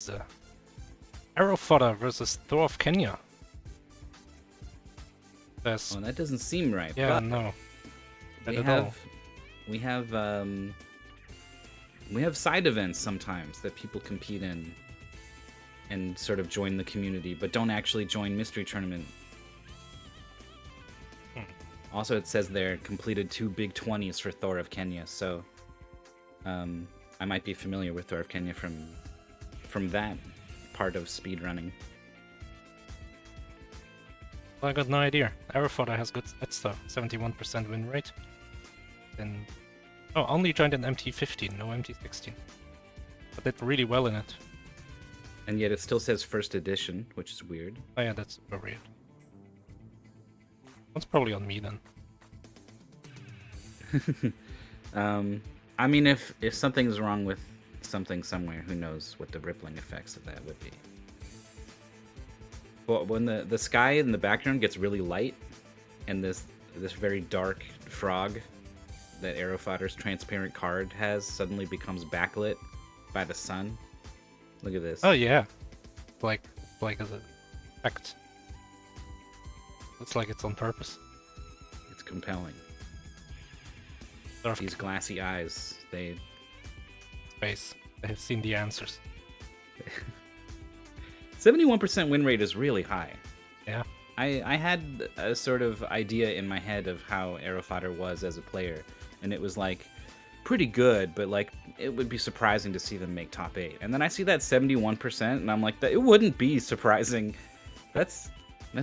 is Arrow Fodder versus ThorOfKenya. There's Well, that doesn't seem right. yeah, but no. we Not at all. we have side events sometimes that people compete in and sort of join the community, but don't actually join Mystery Tournament. Also, it says there completed 2 big 20s for ThorOfKenya, so I might be familiar with ThorOfKenya from that part of speedrunning. Well, I got no idea. Arrow Fodder has good stats though, 71% win rate. Then, only joined in MT15, no MT16. But did really well in it. And yet it still says first edition, which is weird. Oh yeah, that's super weird. That's probably on me then. I mean, if something's wrong with something somewhere, who knows what the rippling effects of that would be. Well, when the sky in the background gets really light, and this very dark frog that Arrow Fodder's transparent card has suddenly becomes backlit by the sun. Look at this. Oh yeah, like as an effect. Looks like it's on purpose. It's compelling. Sort of These glassy eyes, they space. They have seen the answers. 71% win rate is really high. Yeah. I had a sort of idea in my head of how Arrow Fodder was as a player, and it was like pretty good, but like it would be surprising to see them make top 8. And then I see that 71%, and I'm like, that it wouldn't be surprising. That's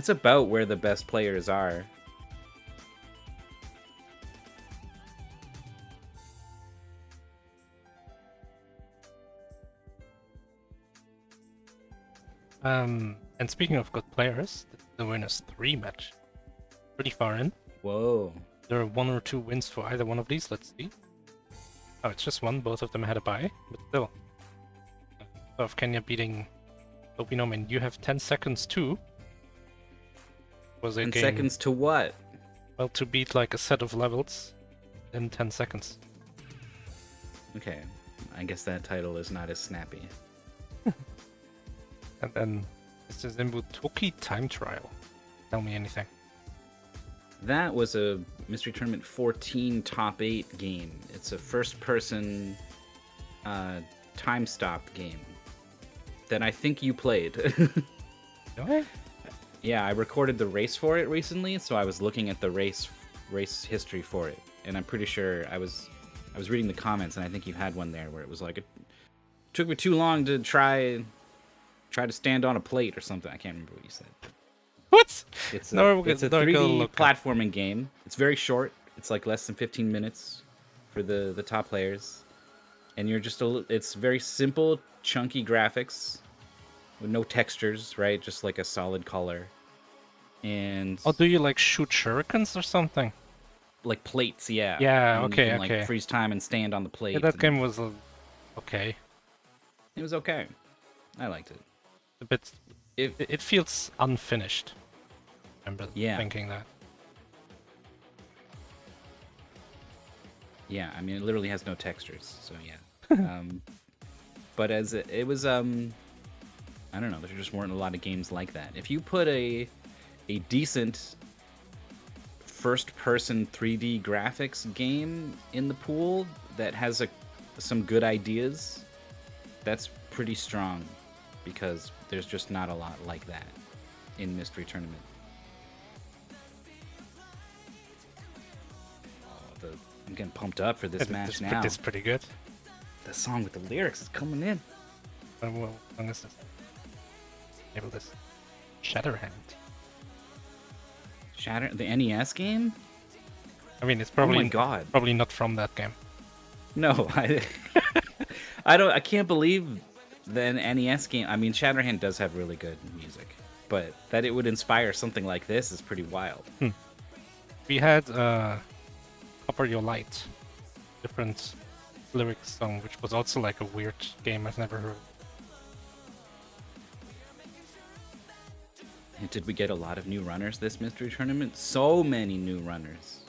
about where the best players are. And speaking of good players, the winners 3 match. Pretty far in. Whoa. There are 1 or 2 wins for either one of these, let's see. Oh, it's just 1, both of them had a bye, but still. ThorOfKenya beating Lobinomin, you have 10 seconds too. Was a 10 game, seconds to what? well, to beat like a set of levels in 10 seconds. Okay, I guess that title is not as snappy. And then this is Imbutoki Time Trial. Tell me anything. That was a Mystery Tournament 14 top 8 game. It's a first-person time stop game that I think you played. Okay. Yeah, I recorded the race for it recently, so I was looking at the race history for it, and I'm pretty sure I was reading the comments, and I think you had one there where it was like, it took me too long to try to stand on a plate or something. I can't remember what you said. What? It's No, a 3D platforming game. It's very short. It's like less than 15 minutes for the top players, and you're just it's very simple, chunky graphics with no textures, right? Just like a solid color. And Oh, do you like shoot shurikens or something? like plates, yeah. Yeah, And okay, you can, okay. like freeze time and stand on the plate. Yeah, that and game was okay. It was okay. I liked it. A bit. It feels unfinished. I remember thinking that. Yeah, I mean, it literally has no textures, so yeah. But as it was, I don't know, there just weren't a lot of games like that. If you put a decent first-person 3D graphics game in the pool that has some good ideas, that's pretty strong, because there's just not a lot like that in Mystery Tournament. Oh, I'm getting pumped up for this match now. It's pretty good. The song with the lyrics is coming in. What song is this? Enable this. Shatterhand. The NES game? I mean, it's probably oh my God. Probably not from that game. No, I can't believe the NES game. I mean, Shatterhand does have really good music, but that it would inspire something like this is pretty wild. We had Copper Your Light, different lyrics song, which was also like a weird game I've never heard. And did we get a lot of new runners this Mystery Tournament? So many new runners.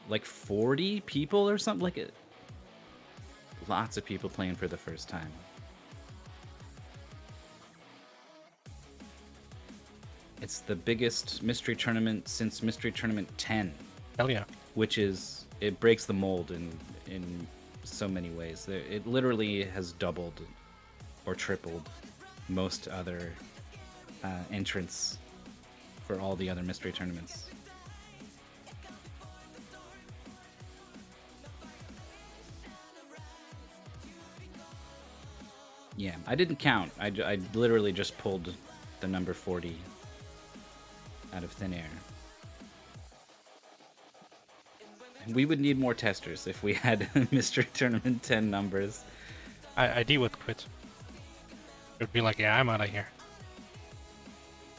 Like 40 people or something like it. Lots of people playing for the first time. It's the biggest mystery tournament since Mystery Tournament 10, Hell yeah. which is it breaks the mold in so many ways. It literally has doubled or tripled most other entrants for all the other mystery tournaments. Yeah, I didn't count. I literally just pulled the number 40 out of thin air. We would need more testers if we had Mystery Tournament 10 numbers. ID would quit. It would be like, yeah, I'm out of here.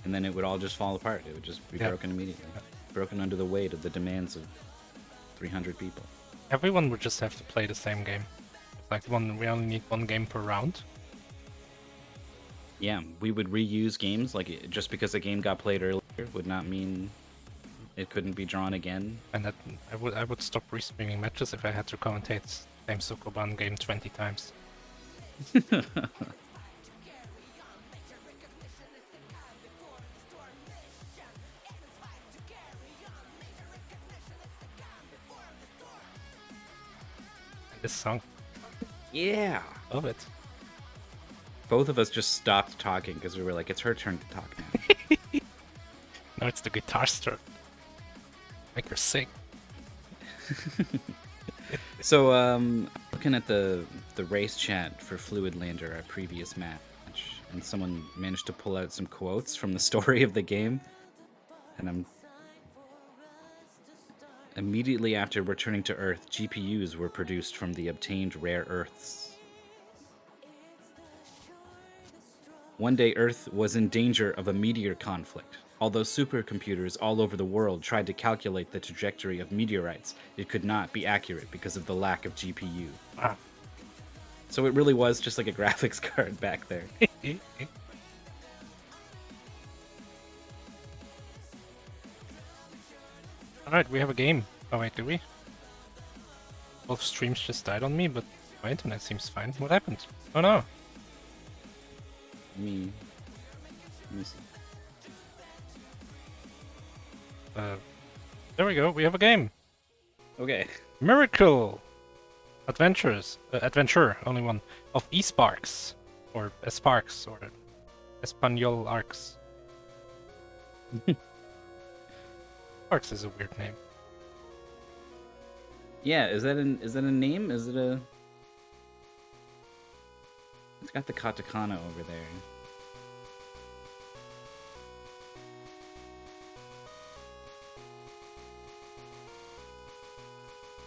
And then it would all just fall apart. It would just be broken immediately. Broken under the weight of the demands of 300 people. Everyone would just have to play the same game. Like we only need one game per round. Yeah, we would reuse games. Like, just because a game got played earlier would not mean it couldn't be drawn again. And that I would stop restreaming matches if I had to commentate the same Sokoban game 20 times. This song. Yeah. Love it. Both of us just stopped talking because we were like, it's her turn to talk now. Now it's the guitar's turn. Make her sing. So, looking at the race chat for Fluid Lander, our previous match, and someone managed to pull out some quotes from the story of the game. And I'm immediately after returning to Earth, GPUs were produced from the obtained rare earths. One day, Earth was in danger of a meteor conflict. Although supercomputers all over the world tried to calculate the trajectory of meteorites, it could not be accurate because of the lack of GPU. Ah. So it really was just like a graphics card back there. Alright, we have a game. Oh wait, do we? Both streams just died on me, but my internet seems fine. What happened? Oh no. Let me see. There we go, we have a game. Okay. Miracle Adventure, only one, of Esparks, or Esparks, or Espanol Arcs. Esparks is a weird name. Yeah, is that a name? Is it a... It's got the katakana over there.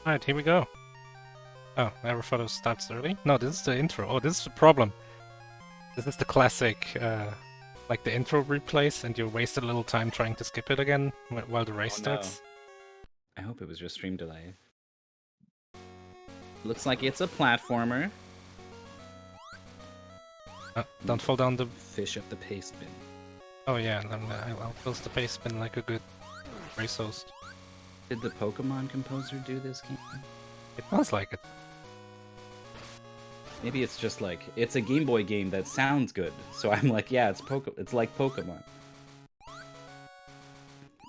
Alright, here we go. Oh, Never Photo starts early? No, this is the intro. Oh, this is the problem. This is the classic, like the intro replays, and you wasted a little time trying to skip it again while the race starts. I hope it was just stream delay. Looks like it's a platformer. Don't fall down the... Fish up the paste bin. Oh yeah, I'll close the paste bin like a good race host. Did the Pokemon composer do this game? It feels like it. Maybe it's just like, it's a Game Boy game that sounds good. So I'm like, yeah, it's like Pokemon.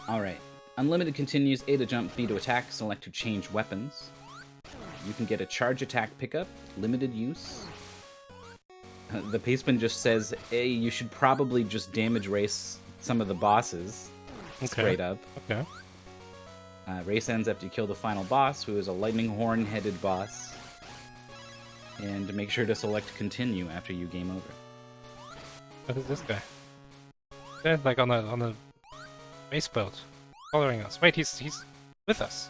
Alright. Unlimited continues A to jump, B to attack, select to change weapons. You can get a charge attack pickup, limited use. The paceman just says, hey, you should probably just damage race some of the bosses. Okay. Straight up. Okay. Race ends after you kill the final boss, who is a lightning horn-headed boss. And make sure to select continue after you game over. What is this guy? Yeah, like on a space boat, following us. Wait, he's with us.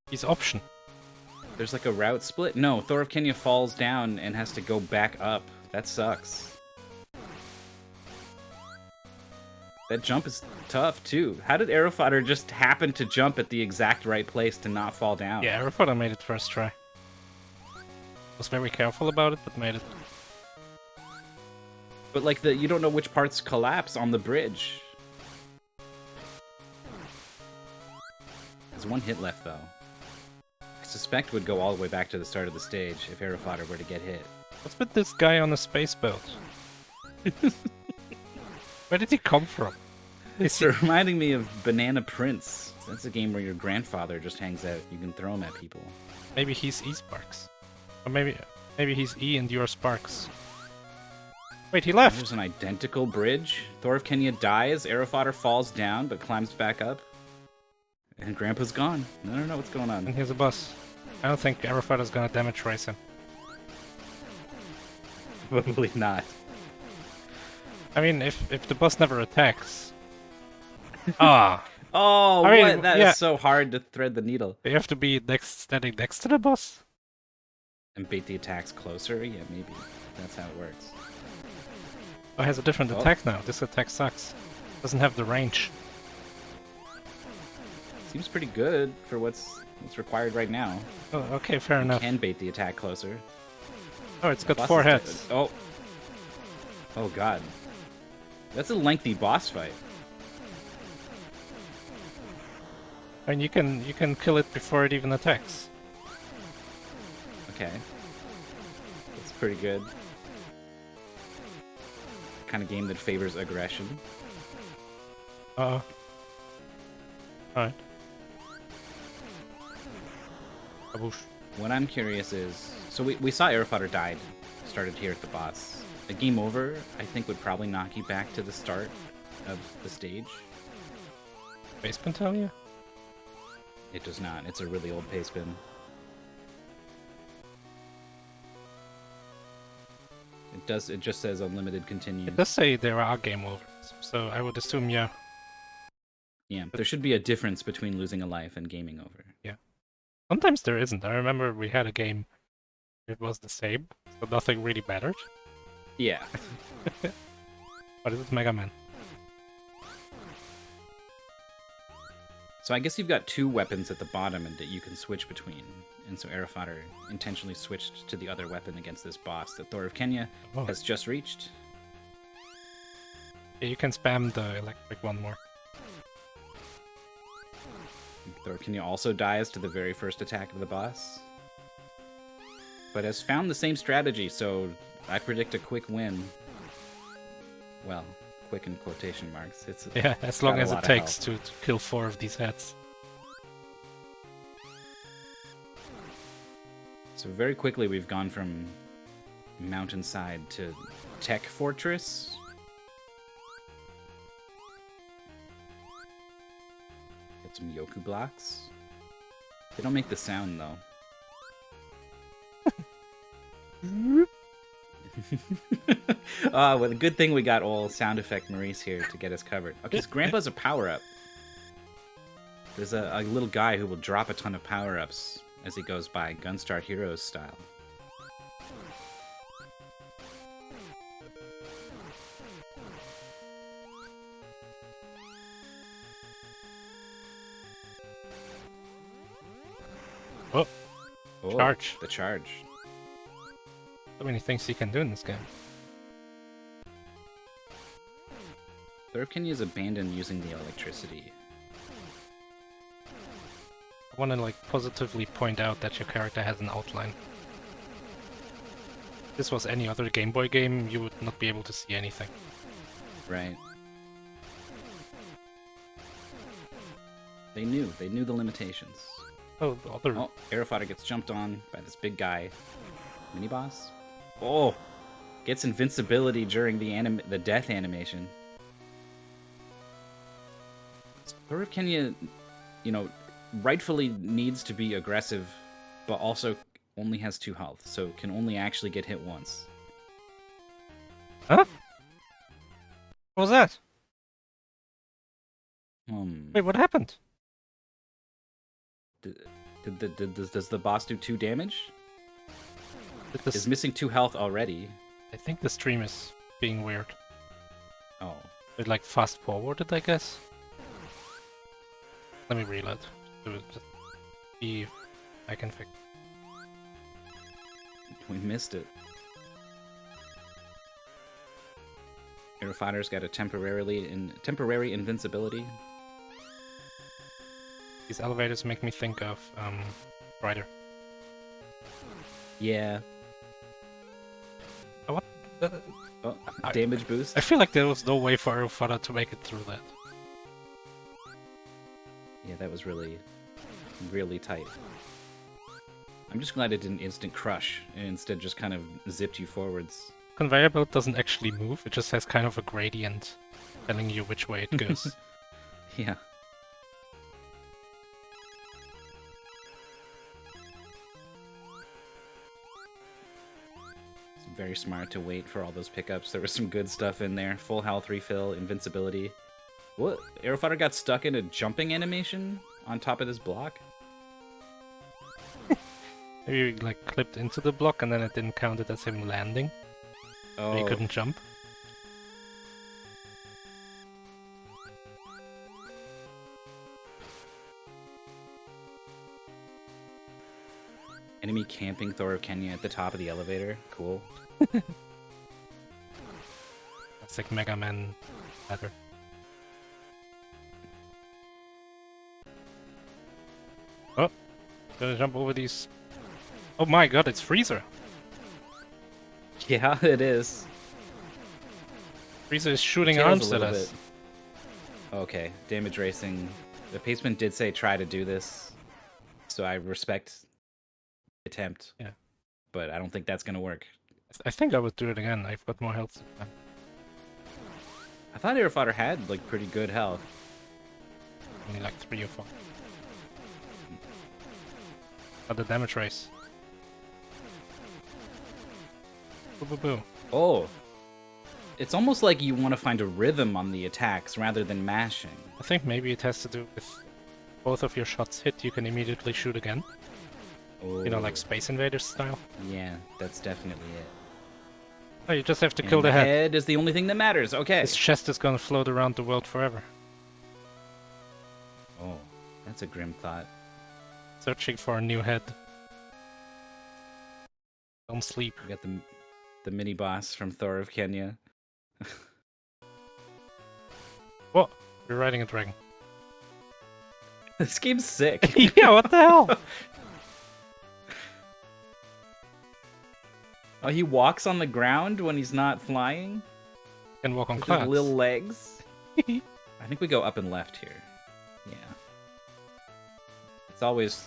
He's option. There's like a route split? No, ThorOfKenya falls down and has to go back up. That sucks. That jump is tough, too. How did Aerofighter just happen to jump at the exact right place to not fall down? Yeah, Aerofighter made it first try. Was very careful about it, but made it. But like you don't know which parts collapse on the bridge. There's one hit left, though. I suspect would go all the way back to the start of the stage if Aerofighter were to get hit. What's with this guy on a space boat? Where did he come from? It's reminding me of Banana Prince. That's a game where your grandfather just hangs out. You can throw him at people. Maybe he's Esparks. Or maybe he's E and you're Sparks. Wait, he left! There's an identical bridge. ThorOfKenya dies, Aerofodder falls down, but climbs back up. And Grandpa's gone. I don't know what's going on. And here's a bus. I don't think Aerofodder's gonna damage race him. Probably not. I mean, if the bus never attacks... Ah! Oh, I mean, what? That yeah. is so hard to thread the needle. You have to be standing next to the bus? And bait the attacks closer? Yeah, maybe. That's how it works. Oh, it has a different attack now. This attack sucks. Doesn't have the range. Seems pretty good for what's required right now. Oh, okay, fair enough. Can bait the attack closer. Oh, it's got Boss 4 is heads. Oh. Oh, God. That's a lengthy boss fight. And you can kill it before it even attacks. Okay. That's pretty good. Kind of game that favors aggression. Alright. Kaboosh. What I'm curious is, so we saw Aerofodder died, started here at the boss. A game over, I think, would probably knock you back to the start of the stage. Base Pentalia? It does not. It's a really old pace bin. It just says unlimited continues. It does say there are game overs, so I would assume, yeah. Yeah, there should be a difference between losing a life and gaming over. Yeah. Sometimes there isn't. I remember we had a game, it was the same, so nothing really mattered. Yeah. But it's Mega Man. So I guess you've got 2 weapons at the bottom and that you can switch between. And so Aerofodder intentionally switched to the other weapon against this boss that ThorOfKenya has just reached. Yeah, you can spam the electric one more. ThorOfKenya also dies to the very first attack of the boss. But has found the same strategy, so I predict a quick win. Well, quick in quotation marks. It's Yeah, as long got a as it lot of takes health. to kill 4 of these heads. So very quickly we've gone from mountainside to tech fortress. Get some Yoku blocks. They don't make the sound though. Well, the good thing we got old sound effect Maurice here to get us covered. Okay, so Grandpa's a power-up. There's a little guy who will drop a ton of power-ups as he goes by, Gunstar Heroes style. Oh, charge. The charge. So many things you can do in this game. ThorOfKenya is abandoned using the electricity. I want to like positively point out that your character has an outline. If this was any other Game Boy game, you would not be able to see anything. Right. They knew the limitations. Oh, the other... Oh, Aerofodder gets jumped on by this big guy. Mini-boss? Oh! Gets invincibility during the death animation. ThorOfKenya, rightfully needs to be aggressive, but also only has 2 health, so can only actually get hit once. Huh? What was that? Wait, Wait, what happened? does the boss do 2 damage? This... Is missing 2 health already. I think the stream is being weird. Oh. It like fast forwarded, I guess. Let me reload. Just see if I can fix it. We missed it. Aerofodder's got a temporary invincibility. These elevators make me think of Rider. Yeah. What? Oh, damage boost. I feel like there was no way for Aerofodder to make it through that. Yeah, that was really, really tight. I'm just glad it didn't instant crush and instead just kind of zipped you forwards. Conveyor belt doesn't actually move, it just has kind of a gradient telling you which way it goes. Yeah. It's very smart to wait for all those pickups. There was some good stuff in there. Full health refill, invincibility. What? Aerofighter got stuck in a jumping animation on top of this block? Maybe you like clipped into the block and then it didn't count it as him landing. Oh, So he couldn't jump. enemy camping Thor of Kenya at the top of the elevator. Cool. That's like Mega Man better. Oh, gotta jump over these. Oh my god, it's Freezer. Yeah, it is. Freezer is shooting Tails arms a at little us. bit. Okay, damage racing. The Paceman did say try to do this, so I respect the attempt. Yeah. But I don't think that's gonna work. I think I would do it again. I've got more health. I thought Aerofighter had like pretty good health. Only like 3 or 4. But the damage race. Boo boo boo. Oh, it's almost like you want to find a rhythm on the attacks rather than mashing. I think maybe it has to do with both of your shots hit, you can immediately shoot again. Oh, You know, like Space Invaders style. yeah, that's definitely it. Oh, you just have to And kill the head. head is the only thing that matters. Okay. His chest is gonna float around the world forever. Oh, that's a grim thought. Searching for a new head. Don't sleep. We got the mini boss from Thor of Kenya. Whoa! You're riding a dragon. This game's sick. Yeah, what the hell? Oh, he walks on the ground when he's not flying? Can walk on With clouds. his little legs? I think we go up and left here. Yeah.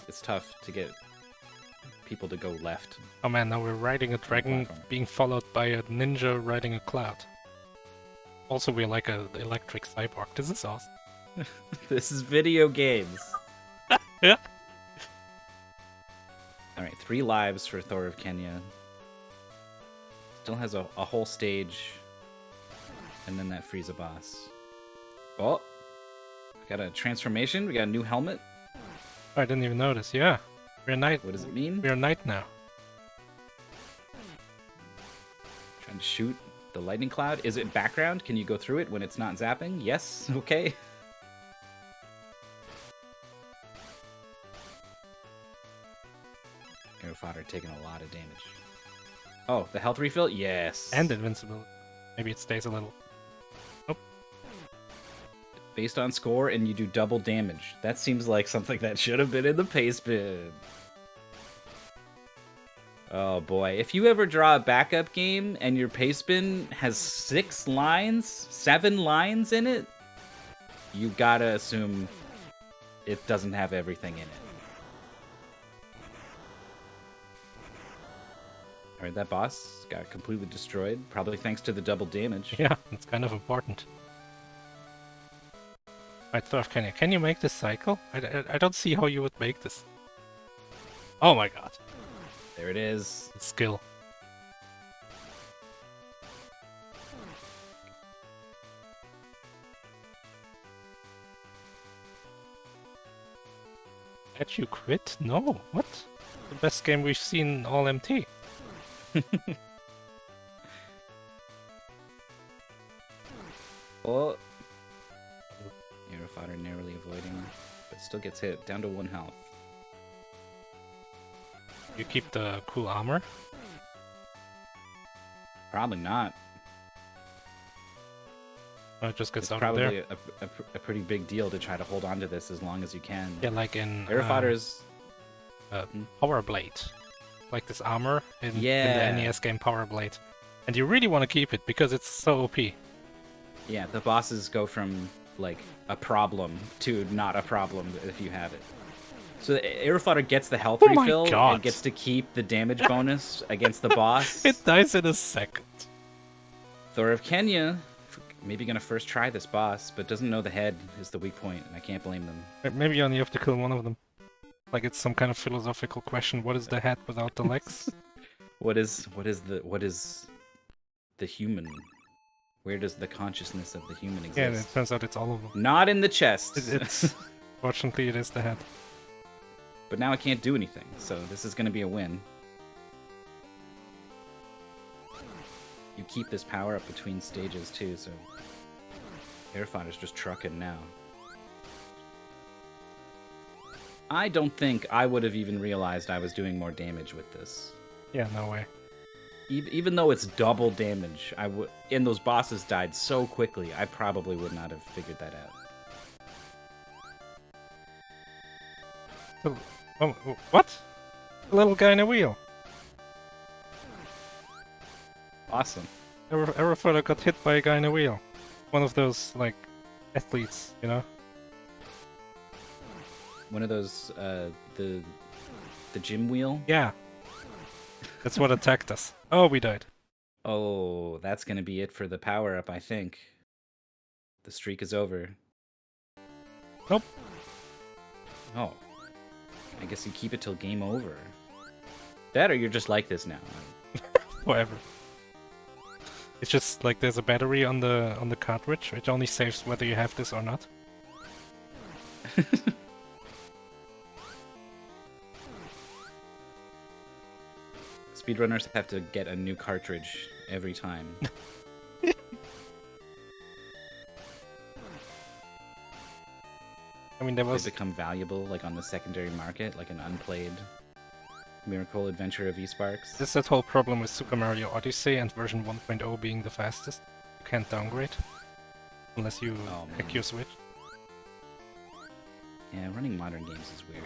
It's tough to get people to go left. Oh man, now we're riding a dragon platform. being followed by a ninja riding a cloud. Also, we're like an electric cyborg. This is awesome. This is video games. Yeah. Alright, 3 lives for Thor of Kenya. Still has a whole stage. And then that Frieza boss. Oh! We got a transformation. We got a new helmet. Oh, I didn't even notice. Yeah. We're a knight. What does it mean? We're a knight now. Trying to shoot the lightning cloud. Is it background? Can you go through it when it's not zapping? Yes. Okay. Aerofighter taking a lot of damage. Oh, the health refill? Yes. And invincibility. Maybe it stays a little. Based on score, and you do double damage. That seems like something that should have been in the pace bin. Oh boy. If you ever draw a backup game and your pace bin has 7 lines in it, you gotta assume it doesn't have everything in it. Alright, that boss got completely destroyed, probably thanks to the double damage. Yeah, it's kind of important. Alright, ThorOfKenya, can you make this cycle? I don't see how you would make this. Oh my god. There it is. It's skill. Let you quit? No. What? The best game we've seen all MT. Oh. Aerofighter narrowly avoiding, but still gets hit. Down to 1 health. You keep the cool armor. Probably not. Or it just gets It's out of probably there. a pretty big deal to try to hold on to this as long as you can. Yeah, like in Aerofighters. Power Blade. Like this armor in the Yeah. NES game Power Blade. And you really want to keep it because it's so OP. Yeah, the bosses go from like a problem to not a problem if you have it. So the Aerofotter gets the health Oh my refill God. and gets to keep the damage bonus against the boss. It dies in a second. ThorOfKenya, maybe gonna first try this boss, but doesn't know the head is the weak point, and I can't blame them. Maybe you only have to kill one of them. Like it's some kind of philosophical question. What is the head without the legs? What is the human? Where does the consciousness of the human exist? Yeah, it turns out it's all of them. Not in the chest. It's fortunately it is the head. But now I can't do anything, so this is gonna be a win. You keep this power up between stages too, so Airfotter's just trucking now. I don't think I would have even realized I was doing more damage with this. Yeah, no way. Even though it's double damage, and those bosses died so quickly, I probably would not have figured that out. Oh, what? A little guy in a wheel. Awesome. Aerofotter got hit by a guy in a wheel. One of those, like, athletes, you know? One of those, the gym wheel? Yeah. That's what attacked us. Oh, we died. Oh, that's gonna be it for the power-up, I think. The streak is over. Nope. Oh. I guess you keep it till game over. That or you're just like this now. Whatever. It's just like there's a battery on the cartridge. It only saves whether you have this or not. Speedrunners have to get a new cartridge every time. I mean, there They was... become valuable, like on the secondary market, like an unplayed Miracle Adventure of Esparks. This is that whole problem with Super Mario Odyssey and version 1.0 being the fastest. You can't downgrade. Unless you hack your Switch. Yeah, running modern games is weird.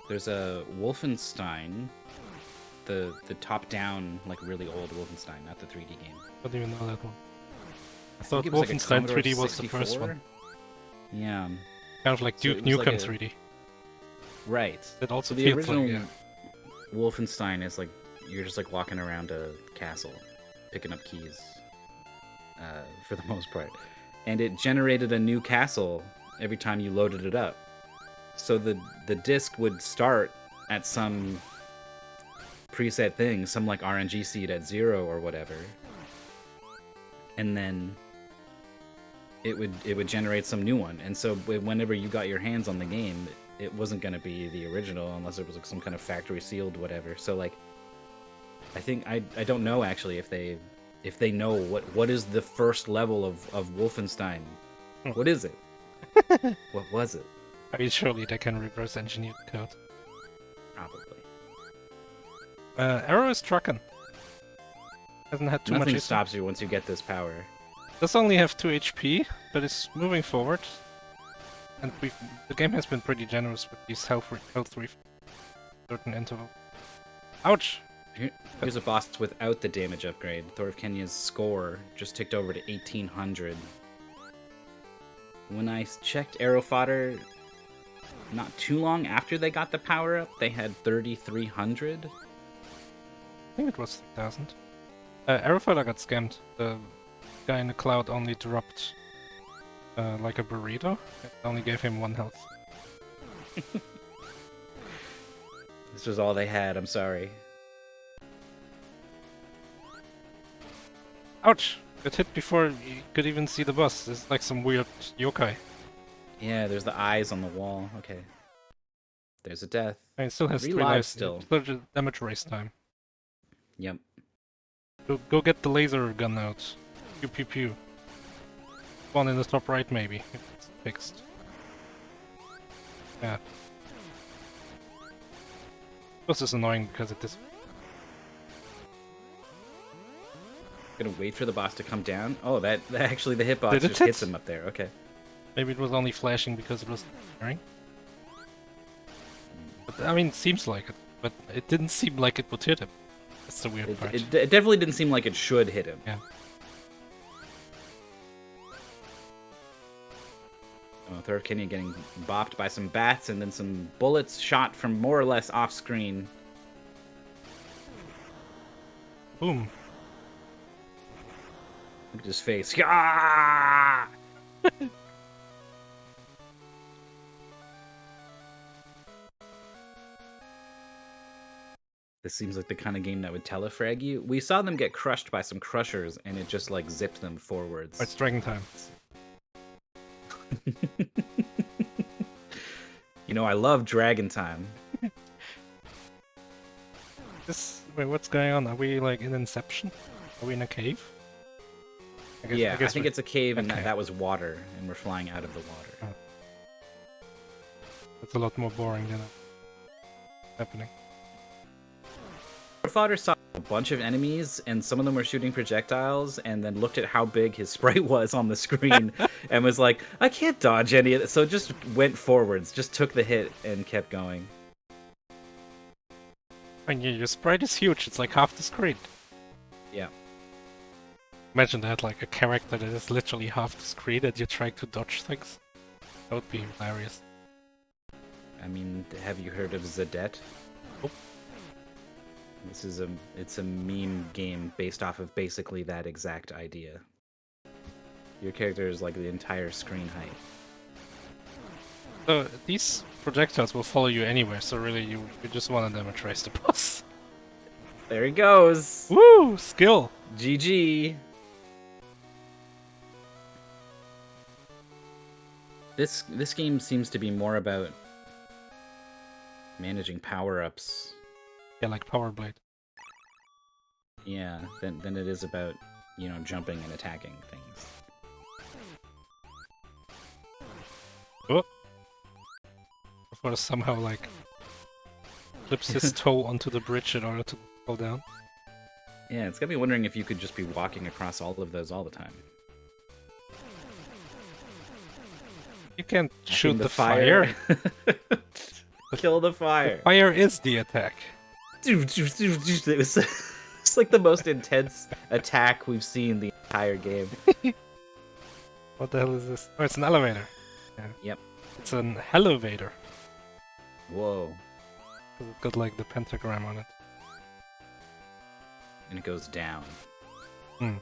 There's a Wolfenstein, the top-down, like really old Wolfenstein, not the 3D game. I don't even know that one. I think thought it was like a Wolfenstein Commodore 3D was the 64? first one. Yeah, Kind of like So Duke it was Nukem like a- 3D. right. It also So the feels original like, yeah. Wolfenstein is like you're just like walking around a castle, picking up keys, for the most part, and it generated a new castle every time you loaded it up. So the disc would start at some preset thing, some like RNG seed at 0 or whatever, and then it would generate some new one. And so whenever you got your hands on the game, it wasn't going to be the original unless it was like some kind of factory sealed whatever. So like I think I don't know actually if they know what is the first level of Wolfenstein. What is it? What was it? I mean, surely they can reverse engineer the code. Probably. Arrow is trucking. Hasn't had too Nothing much. stops you once you get this power. Does only have 2 HP, but it's moving forward. And the game has been pretty generous with these health certain interval. Ouch! Here's a boss without the damage upgrade. ThorOfKenya's score just ticked over to 1800. When I checked Aerofodder not too long after they got the power up, they had 3300. I think it was 3000. Aerofodder got scammed. The guy in the cloud only dropped like a burrito. It only gave him 1 health. This was all they had, I'm sorry. Ouch! Got hit before you could even see the boss. It's like some weird yokai. Yeah, there's the eyes on the wall. Okay. There's a death. And it still has 3 3 lives lives. still. Still just damage race time. Yep. Go get the laser gun out. Pew pew pew. One in the top right maybe, if it's fixed. Yeah. This is annoying because it is... Gonna wait for the boss to come down. Oh, that actually the hitbox Did it just hit? hits him up there. Okay. Maybe it was only flashing because it was firing. But, I mean, it seems like it, but it didn't seem like it would hit him. That's the weird part. It definitely didn't seem like it should hit him. Yeah. ThorOfKenya getting bopped by some bats and then some bullets shot from more or less off screen. Boom. Look at his face. Ah! This seems like the kind of game that would telefrag you. We saw them get crushed by some crushers, and it just like zipped them forwards. It's Dragon Time. You know, I love Dragon Time. Wait, what's going on? Are we like in Inception? Are we in a cave? I think it's a cave, and okay. that was water, and we're flying out of the water. Oh. That's a lot more boring than happening. Fodder saw a bunch of enemies, and some of them were shooting projectiles, and then looked at how big his sprite was on the screen, and was like, I can't dodge any of it. So just went forwards, just took the hit, and kept going. And your sprite is huge, it's like half the screen. Yeah. Imagine that, like a character that is literally half the screen and you're trying to dodge things. That would be hilarious. I mean, have you heard of Zadet? Oh. It's a meme game based off of basically that exact idea. Your character is like the entire screen height. So these projectiles will follow you anywhere, so really you just want to demonstrate the boss. There he goes! Woo! Skill! GG! This game seems to be more about managing power-ups. Yeah, like Power Blade. Yeah, than it is about, you know, jumping and attacking things. Oh! Before somehow, like, flips his toe onto the bridge in order to fall down. Yeah, it's got me wondering if you could just be walking across all of those all the time. You can't shoot the fire. Kill the fire. The fire is the attack. It's like the most intense attack we've seen the entire game. What the hell is this? Oh, it's an elevator. Yeah. Yep. It's an elevator. Whoa. It's got like the pentagram on it. And it goes down. Hmm.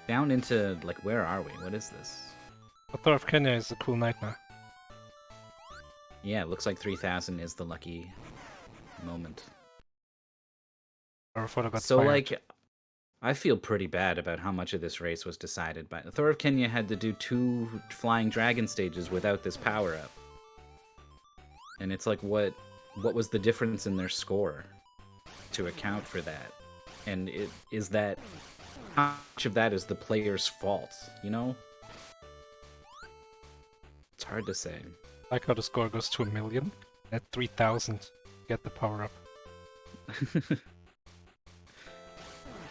Down into, like, where are we? What is this? ThorOfKenya is a cool nightmare. Yeah, it looks like 3000 is the lucky moment. Or got So, fired. like, I feel pretty bad about how much of this race was decided by... ThorOfKenya had to do 2 flying dragon stages without this power-up. And it's like, what was the difference in their score to account for that? And is that... How much of that is the player's fault, you know? It's hard to say. I like how the score goes to 1,000,000. At 3,000, get the power-up.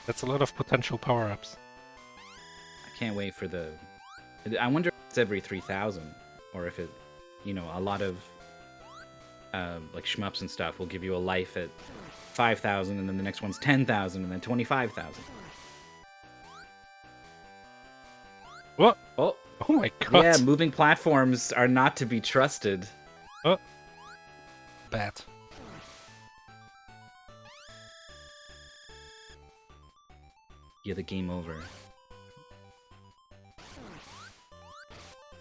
That's a lot of potential power-ups. I can't wait for the... I wonder if it's every 3,000, or if it, you know, a lot of like shmups and stuff will give you a life at 5,000, and then the next one's 10,000, and then 25,000. What? Oh, Oh my god! yeah, moving platforms are not to be trusted. Oh, bad. Yeah, the game over.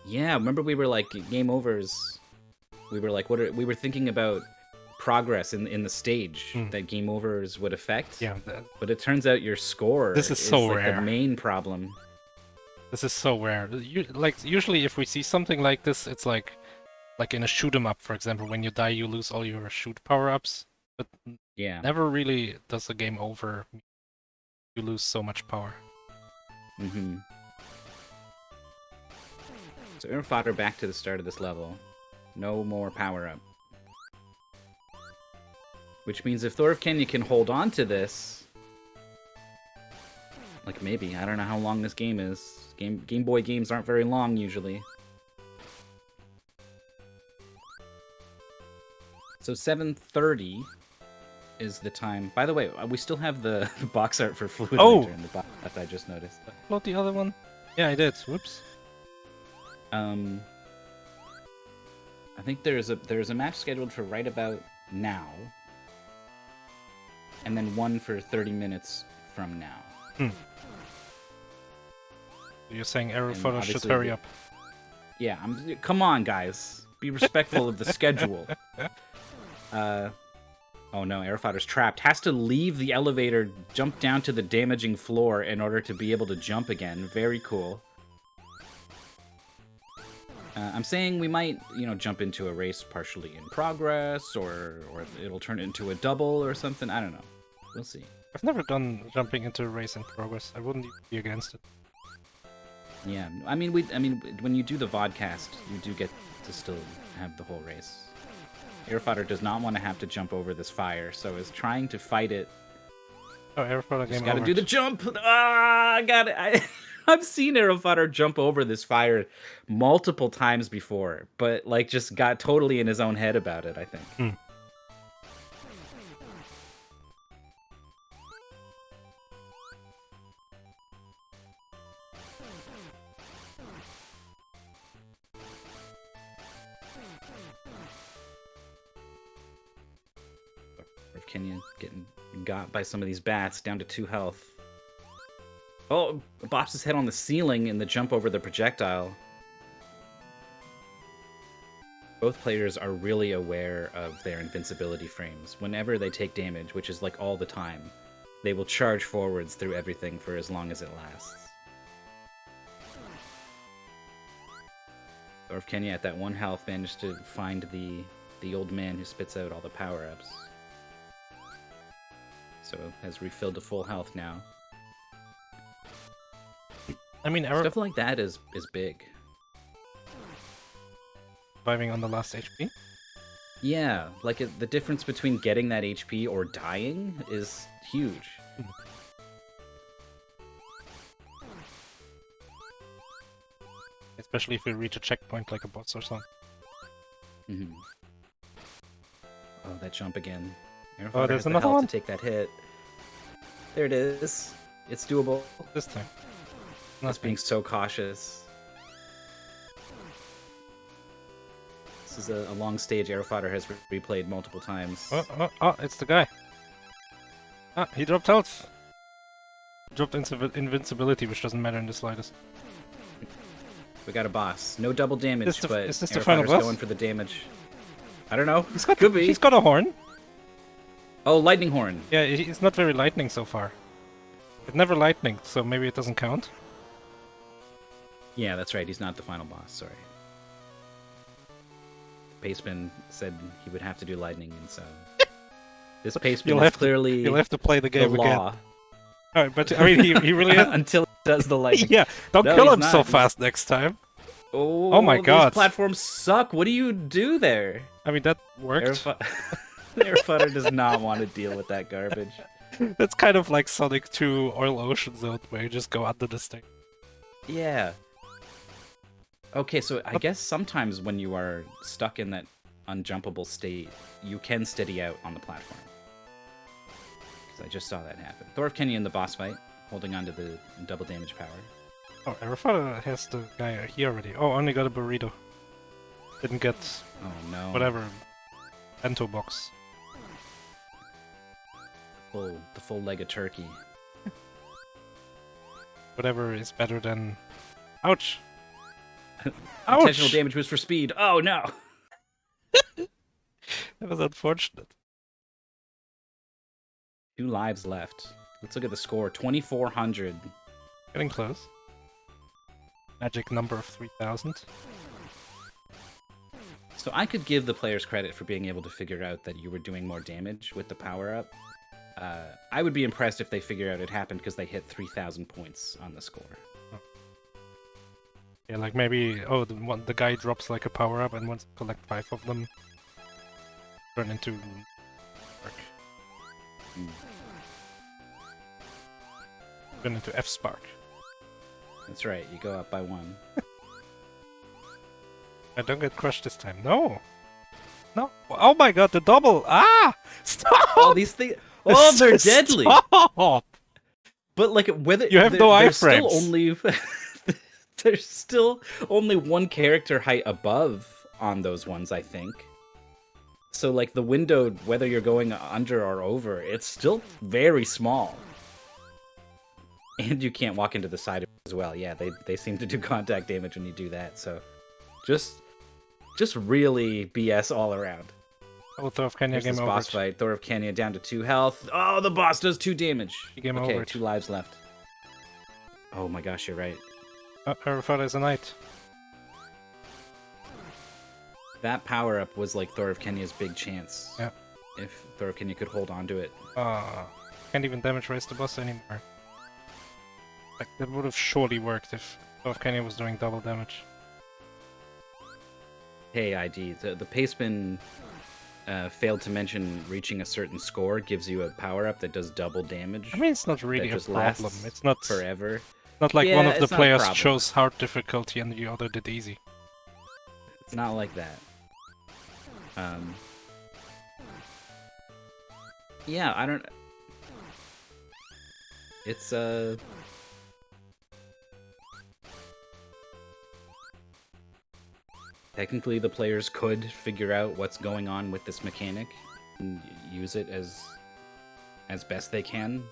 Yeah, remember we were like, game overs. We were like, we were thinking about progress in the stage that game overs would affect. Yeah, but it turns out your score This is so like rare. the main problem. this is so rare. Like usually, if we see something like this, it's like in a shoot 'em up, for example. When you die, you lose all your shoot power-ups. But Yeah. never really does a game over. You lose so much power. Mm-hmm. So Fodder back to the start of this level. No more power-up. Which means if ThorOfKenya can hold on to this... Like, maybe. I don't know how long this game is. Game Boy games aren't very long, usually. So 7:30 is the time. By the way, we still have the box art for Fluid Oh! Winter in the box that I just noticed. Upload the other one? Yeah, I did. Whoops. I think there's a match scheduled for right about now, and then one for 30 minutes from now. You're saying Aerophoto should obviously hurry up. Yeah, come on, guys. Be respectful of the schedule. Oh no, Aerophoto's trapped. Has to leave the elevator, jump down to the damaging floor in order to be able to jump again. Very cool. I'm saying we might, jump into a race partially in progress, or it'll turn into a double or something. I don't know. We'll see. I've never done jumping into a race in progress. I wouldn't even be against it. Yeah, I mean, when you do the vodcast, you do get to still have the whole race. Aerophoto does not want to have to jump over this fire, so is trying to fight it. Oh, Aerophoto game over. Got to do the jump. Ah, got it. I've seen Aerophoto jump over this fire multiple times before, but just got totally in his own head about it, I think. ThorOfKenya getting got by some of these bats, down to 2 health. Oh, bops his head on the ceiling in the jump over the projectile. Both players are really aware of their invincibility frames. Whenever they take damage, which is all the time, they will charge forwards through everything for as long as it lasts. ThorOfKenya at that 1 health managed to find the old man who spits out all the power-ups. So has refilled to full health now. I mean, stuff like that is big. Surviving on the last HP? Yeah, the difference between getting that HP or dying is huge. Especially if you reach a checkpoint like a boss or something. Oh, that jump again. Oh, there's another one? To take that hit. There it is. It's doable. This time. Just being so cautious. This is a long stage Aerophoto has replayed multiple times. Oh, it's the guy. Ah, he dropped health. Dropped invincibility, which doesn't matter in the slightest. We got a boss. No double damage, but is this the final boss? Going for the damage. I don't know. Could be. He's got a horn. Oh, lightning horn. Yeah, it's not very lightning so far. It never lightning, so maybe it doesn't count. Yeah, that's right. He's not the final boss. Sorry. Paceman said he would have to do lightning, and so this Paceman is clearly you'll have to play the game again. Law. All right, but I mean, he really has... until he does the lightning. Yeah, don't kill him so fast next time. Oh my god, these platforms suck. What do you do there? I mean, that worked. Aerophoto does not want to deal with that garbage. That's kind of like Sonic 2 Oil Ocean Zone, where you just go under this thing. Yeah. Okay, so I guess sometimes when you are stuck in that unjumpable state, you can steady out on the platform. Because I just saw that happen. ThorOfKenya in the boss fight, holding on to the double damage power. Oh, Aerophoto has the guy here already. Oh, only got a burrito. Didn't get... Oh no. Whatever. Bento box. The full leg of turkey. Whatever is better than... Ouch! Intentional damage boost for speed. Oh no! That was unfortunate. 2 lives left. Let's look at the score. 2,400. Getting close. Magic number of 3,000. So I could give the players credit for being able to figure out that you were doing more damage with the power-up. I would be impressed if they figure out it happened because they hit 3,000 points on the score. Oh. Yeah, like maybe, the guy drops like a power-up and once you collect 5 of them, turn into... Turn into F-Spark. That's right, you go up by 1. I don't get crushed this time. No! No! Oh my god, the double! Ah! Stop! Oh, these things... Oh, they're deadly! Stop! But, whether... You have no iframes. Still only... There's still only one character height above on those ones, I think. So, like, the window, whether you're going under or over, it's still very small. And you can't walk into the side as well. Yeah, they seem to do contact damage when you do that. So, just really BS all around. Oh, ThorOfKenya Here's game this over. boss fight. ThorOfKenya down to 2 health. Oh, the boss does 2 damage. Game okay, over. 2 lives left. Oh my gosh, you're right. Aerofather is a knight. That power-up was like ThorOfKenya's big chance. Yeah. If ThorOfKenya could hold on to it. Can't even damage raise the boss anymore. Like, that would have surely worked if ThorOfKenya was doing double damage. Hey, ID, the paceman failed to mention reaching a certain score gives you a power-up that does double damage. I mean, it's not really a problem. It's not forever. Not like one of the players problem. chose hard difficulty and the other did easy. It's not like that. Yeah, I don't... It's, technically, the players could figure out what's going on with this mechanic and use it as best they can.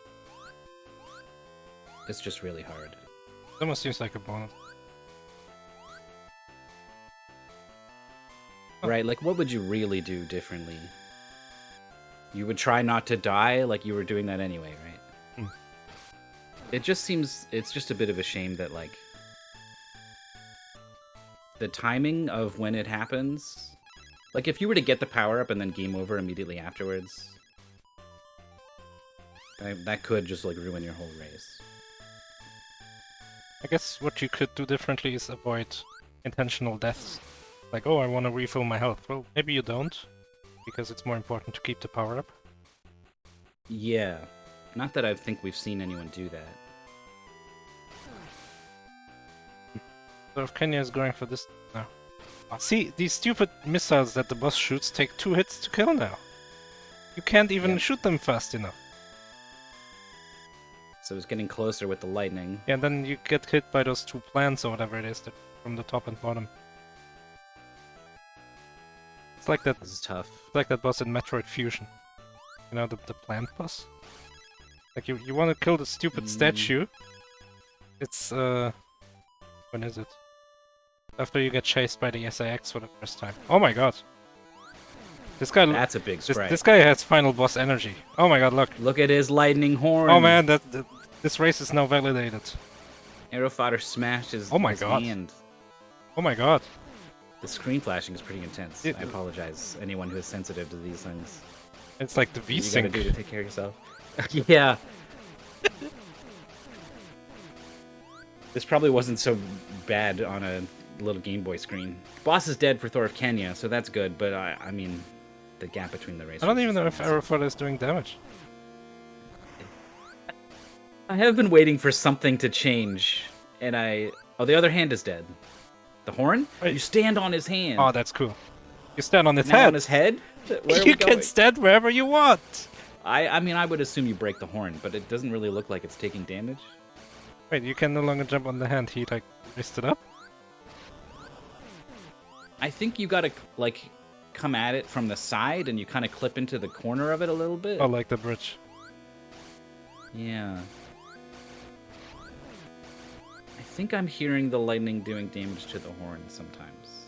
It's just really hard. It almost seems like a bonus. Right, like, what would you really do differently? You would try not to die, like you were doing that anyway, right? It just seems... It's just a bit of a shame that, like... The timing of when it happens... Like, if you were to get the power-up and then game over immediately afterwards... That could just, like, ruin your whole race. I guess what you could do differently is avoid intentional deaths. Like, oh, I want to refill my health. Well, maybe you don't, because it's more important to keep the power up. Yeah. Not that I think we've seen anyone do that. ThorOfKenya is going for this now. Oh, see, these stupid missiles that the boss shoots take 2 hits to kill now. You can't even shoot them fast enough. So it's getting closer with the lightning. Yeah, and then you get hit by those 2 plants or whatever it is that from the top and bottom. It's like that. This is tough. It's like that boss in Metroid Fusion. You know, the plant boss? Like, you want to kill the stupid statue. It's, when is it? After you get chased by the SAX for the first time. Oh my god. This guy... That's a big sprite. This guy has final boss energy. Oh my god, look. Look at his lightning horn. Oh man, this race is now validated. Aerofather smashed his, oh my his god. hand. Oh my god. The screen flashing is pretty intense. I apologize, anyone who is sensitive to these things. It's like the V-Sync. You gotta do to take care of yourself. Yeah. This probably wasn't so bad on a little Game Boy screen. Boss is dead for ThorOfKenya, so that's good, but I mean, the gap between the races. I don't even know if Aerofather is doing damage. I have been waiting for something to change, and oh, the other hand is dead. The horn? Wait. You stand on his hand. Oh, that's cool. You stand on his now head. on his head? Where are you we going? can stand wherever you want. I mean, I would assume you break the horn, but it doesn't really look like it's taking damage. Wait, you can no longer jump on the hand. He, like, raised it up? I think you gotta, like, come at it from the side, and you kind of clip into the corner of it a little bit. Oh, like the bridge. Yeah. I think I'm hearing the lightning doing damage to the horn sometimes.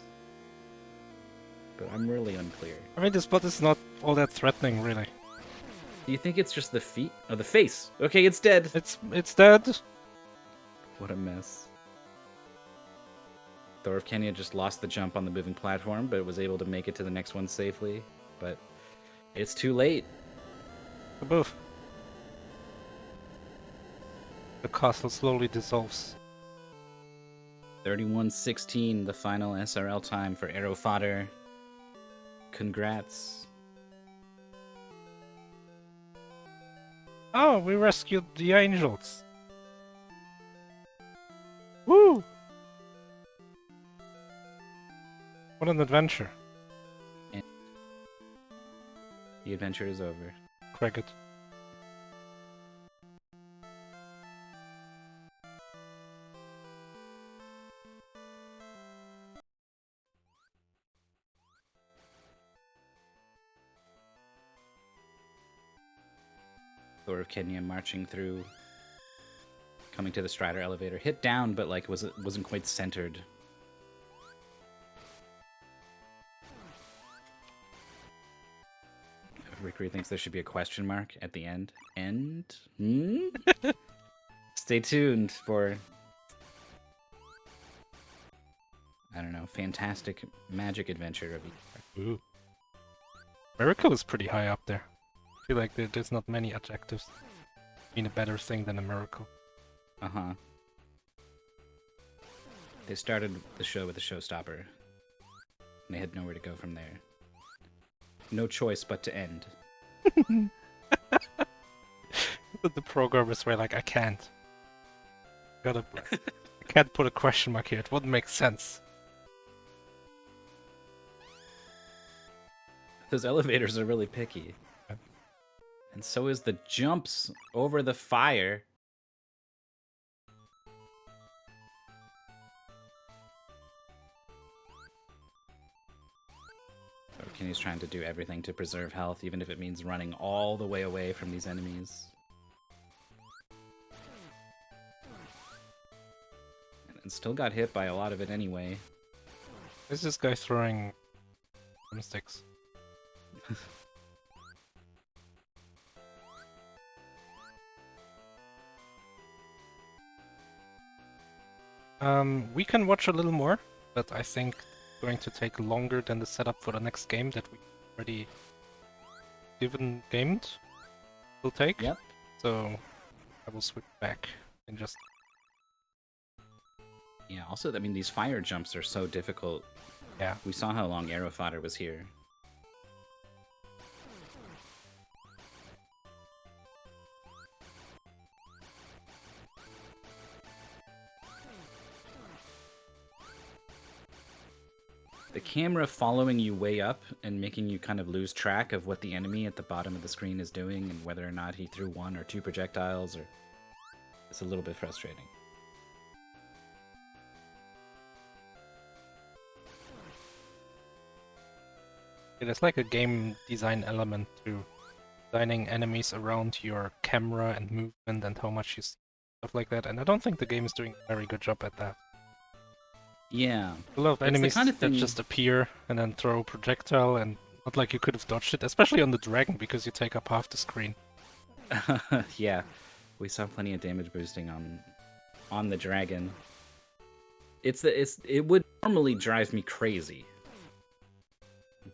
But I'm really unclear. I mean, this bot is not all that threatening, really. Do you think it's just the feet? Oh, the face! Okay, it's dead! It's dead! What a mess. ThorOfKenya just lost the jump on the moving platform, but was able to make it to the next one safely. But it's too late. Above. The castle slowly dissolves. 31:16, the final SRL time for Aerofather. Congrats. Oh, we rescued the angels. Woo! What an adventure. And the adventure is over. Cricket. Thor of Kenya marching through, coming to the Strider elevator. Hit down, but like wasn't quite centered. Rickery thinks there should be a question mark at the end. End? Stay tuned for, I don't know, fantastic magic adventure of each. Ooh. Miracle is pretty high up there. I feel like there's not many adjectives mean a better thing than a miracle. Uh-huh. They started the show with a showstopper. And they had nowhere to go from there. No choice but to end. The programmers were like, I can't. I can't put a question mark here. It wouldn't make sense. Those elevators are really picky. Yeah. And so is the jumps over the fire. Kenny's trying to do everything to preserve health, even if it means running all the way away from these enemies. And still got hit by a lot of it anyway. Where's this guy throwing drumsticks? We can watch a little more, but I think it's going to take longer than the setup for the next game that we already gamed will take. Yep. So I will switch back in just. Yeah, also, I mean, these fire jumps are so difficult. Yeah. We saw how long Arrow Fodder was here. The camera following you way up and making you kind of lose track of what the enemy at the bottom of the screen is doing and whether or not he threw one or two projectiles, or it's a little bit frustrating. There's like a game design element to designing enemies around your camera and movement and how much you see, stuff like that, and I don't think the game is doing a very good job at that. Yeah. A lot of It's the enemies kind of that thing- just appear and then throw a projectile, and not like you could have dodged it, especially on the dragon because you take up half the screen. Yeah, we saw plenty of damage boosting on the dragon. It would normally drive me crazy,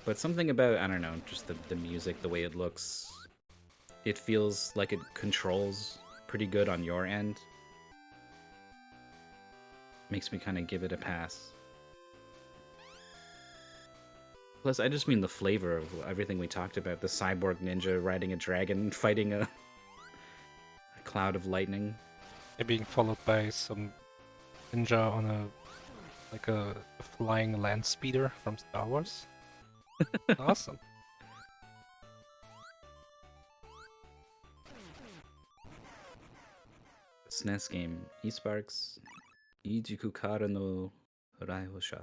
but something about, I don't know, just the music, the way it looks, it feels like it controls pretty good on your end. Makes me kind of give it a pass. Plus, I just mean the flavor of everything we talked about. The cyborg ninja riding a dragon, fighting a cloud of lightning. They're being followed by some ninja on a flying land speeder from Star Wars. Awesome. SNES game, Esparks, Ijiku Kara no Raihosha.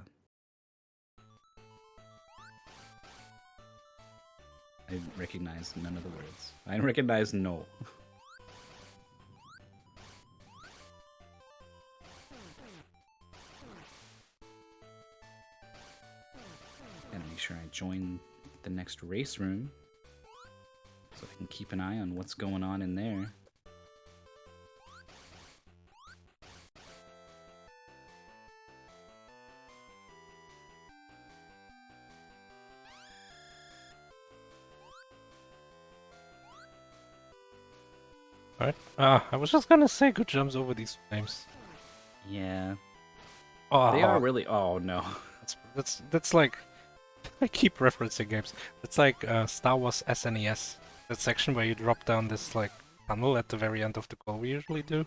I recognize none of the words. I recognize no. Gotta make sure I join the next race room so I can keep an eye on what's going on in there. Alright. I was just gonna say good jumps over these names. Yeah, Oh, they are really. Oh no. That's like I keep referencing games. It's like Star Wars SNES. That section where you drop down this like tunnel at the very end of the goal we usually do.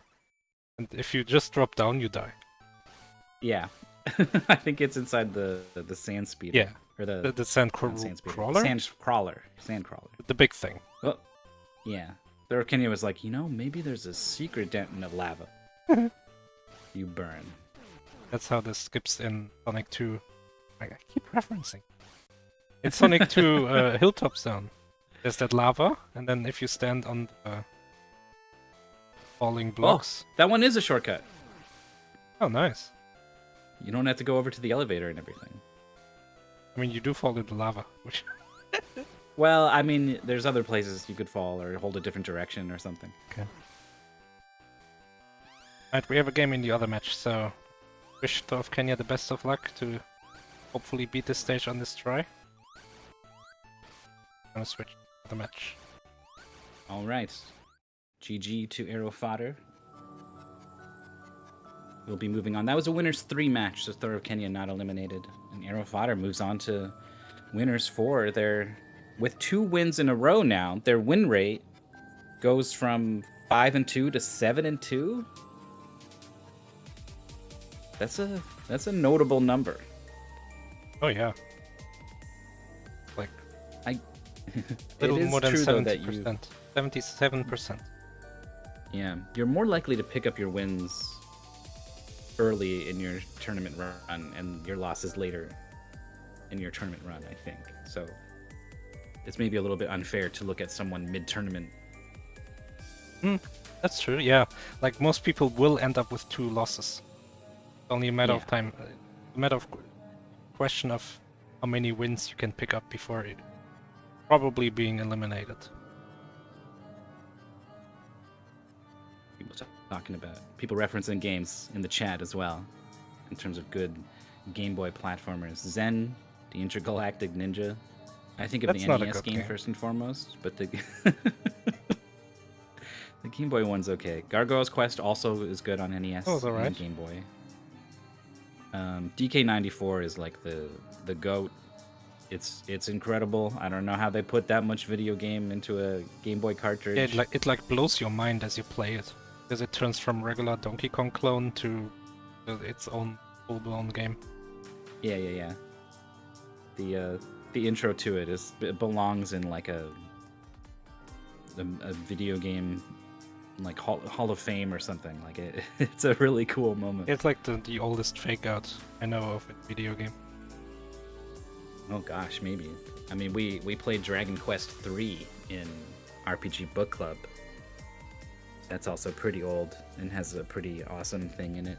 And if you just drop down, you die. Yeah, I think it's inside the sand speeder. Yeah. or The sand not sand speeder. crawler? Sand crawler. The big thing. Oh, yeah. ThorOfKenya was like, maybe there's a secret dent in the lava. You burn. That's how this skips in Sonic 2. I keep referencing. In Sonic 2 Hilltop Zone, there's that lava, and then if you stand on falling blocks. That one is a shortcut. Oh, nice. You don't have to go over to the elevator and everything. I mean, you do fall in the lava, which... Well, I mean, there's other places you could fall or hold a different direction or something. Okay. Alright, we have a game in the other match, so wish ThorOfKenya the best of luck to hopefully beat this stage on this try. I'm gonna switch to the match. All right. GG to Arrow Fodder. We'll be moving on. That was a winners 3 match, so ThorOfKenya not eliminated. And Arrow Fodder moves on to winners 4. They're with 2 wins in a row now. Their win rate goes from 5-2 to 7-2. That's a notable number. Oh yeah. Like it little is more than true, though, 70%. that you 77%. Yeah, you're more likely to pick up your wins early in your tournament run and your losses later in your tournament run, I think. So it's maybe a little bit unfair to look at someone mid-tournament. That's true, yeah. Like most people will end up with 2 losses. It's only a matter of time, a matter of question of how many wins you can pick up before it probably being eliminated. People talking about people referencing games in the chat as well, in terms of good Game Boy platformers. Zen, the Intergalactic Ninja. I think of That's the not a NES good game game. first and foremost, but the the Game Boy one's okay. Gargoyle's Quest also is good on NES Oh, it's alright. and Game Boy. DK94 is like the GOAT. It's incredible. I don't know how they put that much video game into a Game Boy cartridge. Yeah, it like blows your mind as you play it, because it turns from regular Donkey Kong clone to its own full-blown game. Yeah. The intro to it belongs in like a video game like Hall of Fame or something. Like it's a really cool moment. It's like the oldest fake out I know of in video game. Oh gosh, maybe. I mean, we played Dragon Quest 3 in RPG Book Club. That's also pretty old and has a pretty awesome thing in it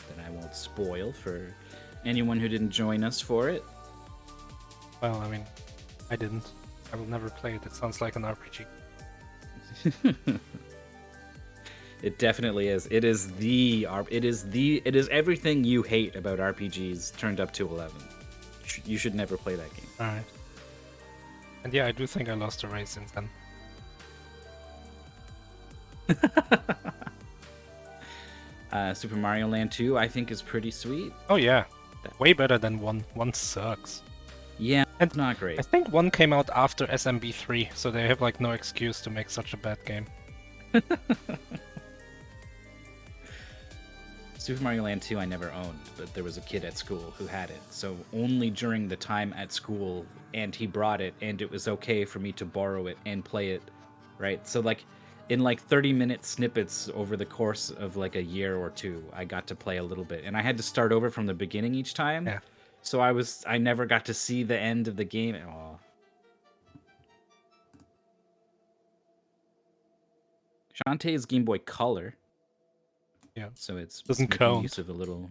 that I won't spoil for anyone who didn't join us for it. Well, I mean, I didn't. I will never play it. It sounds like an RPG. It definitely is. It is everything you hate about RPGs turned up to 11. You should never play that game. Alright. And yeah, I do think I lost a race since then. Super Mario Land 2, I think, is pretty sweet. Oh yeah, way better than 1. 1 sucks. Yeah, it's not great. I think 1 came out after SMB3, so they have like no excuse to make such a bad game. Super Mario Land 2 I never owned, but there was a kid at school who had it. So only during the time at school, and he brought it, and it was okay for me to borrow it and play it, right? So like, in like 30-minute snippets over the course of like a year or 2, I got to play a little bit. And I had to start over from the beginning each time. Yeah. So I never got to see the end of the game. Aw. Shantae's Game Boy Color. Yeah. So it's Doesn't making count. use of a little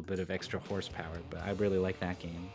bit of extra horsepower, but I really like that game.